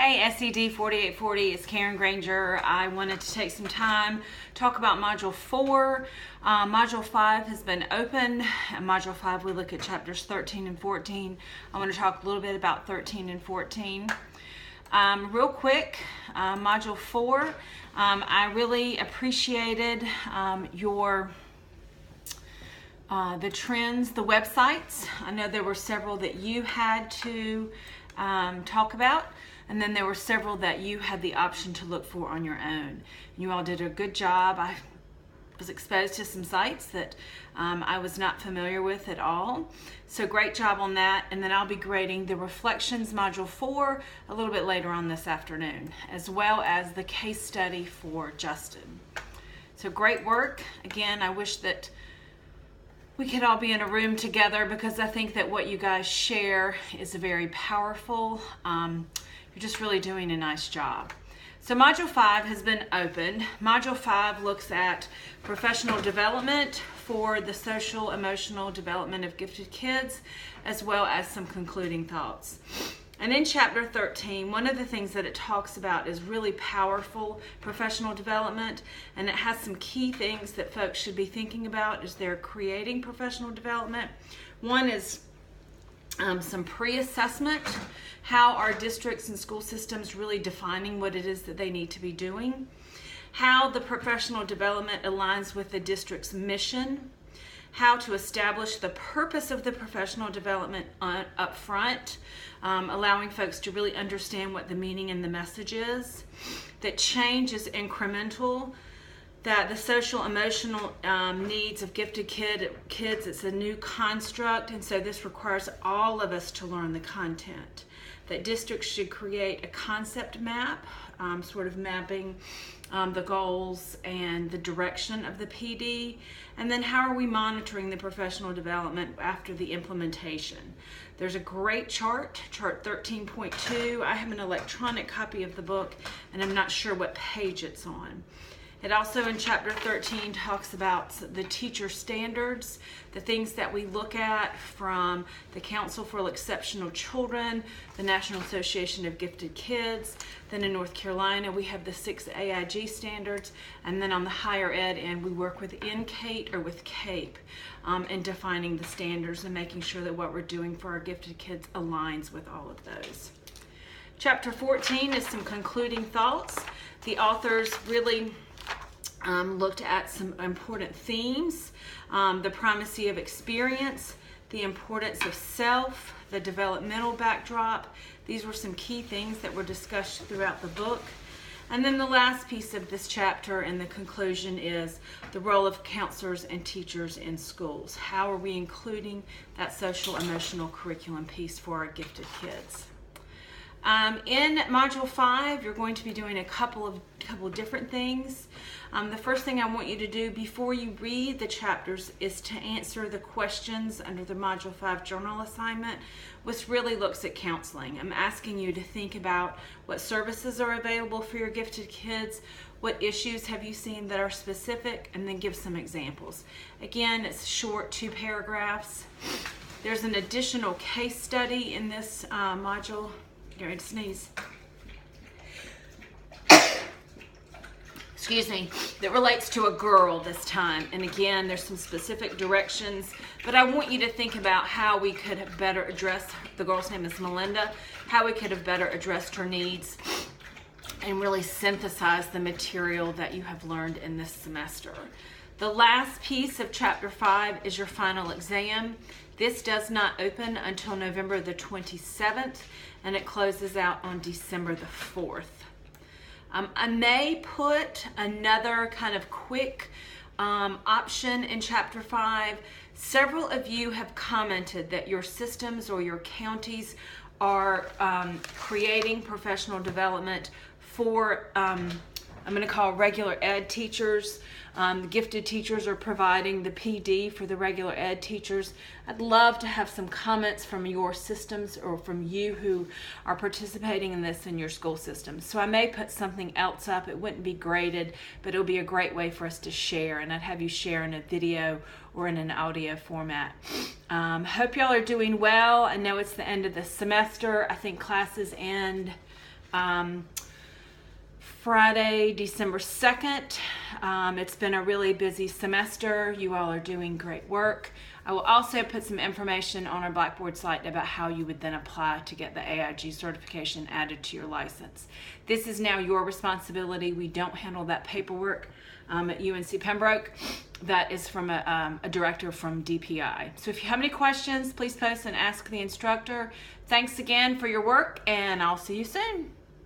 Hey, SED 4840, it's Karen Granger. I wanted to take some time, talk about Module 4. Module 5 has been open. In Module 5, we look at chapters 13 and 14. I want to talk a little bit about 13 and 14. Real quick, Module 4, I really appreciated the trends, the websites. I know there were several that you had to talk about, and then there were several that you had the option to look for on your own. You all did a good job. I was exposed to some sites that I was not familiar with at all. So great job on that. And then I'll be grading the Reflections Module 4 a little bit later on this afternoon, as well as the case study for Justin. So great work. Again, I wish that we could all be in a room together because I think that what you guys share is very powerful. You're just really doing a nice job. So Module 5 has been opened. Module 5 looks at professional development for the social emotional development of gifted kids, as well as some concluding thoughts. And in chapter 13, one of the things that it talks about is really powerful professional development, and it has some key things that folks should be thinking about as they're creating professional development. One is some pre-assessment. How are districts and school systems really defining what it is that they need to be doing? How the professional development aligns with the district's mission. How to establish the purpose of the professional development up front, allowing folks to really understand what the meaning and the message is. That change is incremental. That the social emotional needs of gifted kids, it's a new construct, and so this requires all of us to learn the content. That districts should create a concept map, sort of mapping the goals and the direction of the PD. And then how are we monitoring the professional development after the implementation? There's a great chart 13.2. I have an electronic copy of the book, and I'm not sure what page it's on. It also in chapter 13 talks about the teacher standards, the things that we look at from the Council for Exceptional Children, the National Association of Gifted Kids. Then in North Carolina, we have the 6 AIG standards. And then on the higher ed end, we work with NCATE or with CAPE in defining the standards and making sure that what we're doing for our gifted kids aligns with all of those. Chapter 14 is some concluding thoughts. The authors really looked at some important themes, the primacy of experience, the importance of self, the developmental backdrop. These were some key things that were discussed throughout the book. And then the last piece of this chapter and the conclusion is the role of counselors and teachers in schools. How are we including that social emotional curriculum piece for our gifted kids? In Module 5, you're going to be doing a couple of different things. The first thing I want you to do before you read the chapters is to answer the questions under the Module 5 journal assignment, which really looks at counseling. I'm asking you to think about what services are available for your gifted kids, what issues have you seen that are specific, and then give some examples. Again, it's short, 2 paragraphs. There's an additional case study in this module. You're going to sneeze. Excuse me, that relates to a girl this time. And again, there's some specific directions, but I want you to think about how we could have better addressed, the girl's name is Melinda, how we could have better addressed her needs and really synthesize the material that you have learned in this semester. The last piece of chapter 5 is your final exam. This does not open until November the 27th, and it closes out on December the 4th. I may put another kind of quick option in chapter 5. Several of you have commented that your systems or your counties are creating professional development for I'm going to call regular ed teachers. The gifted teachers are providing the PD for the regular ed teachers. I'd love to have some comments from your systems or from you who are participating in this in your school systems. So I may put something else up. It wouldn't be graded, but it'll be a great way for us to share, and I'd have you share in a video or in an audio format. Hope y'all are doing well. I know it's the end of the semester. I think classes end Friday, December 2nd. It's been a really busy semester. You all are doing great work. I will also put some information on our Blackboard site about how you would then apply to get the AIG certification added to your license. This is now your responsibility. We don't handle that paperwork at UNC Pembroke. That is from a director from DPI. So if you have any questions, please post and ask the instructor. Thanks again for your work, and I'll see you soon.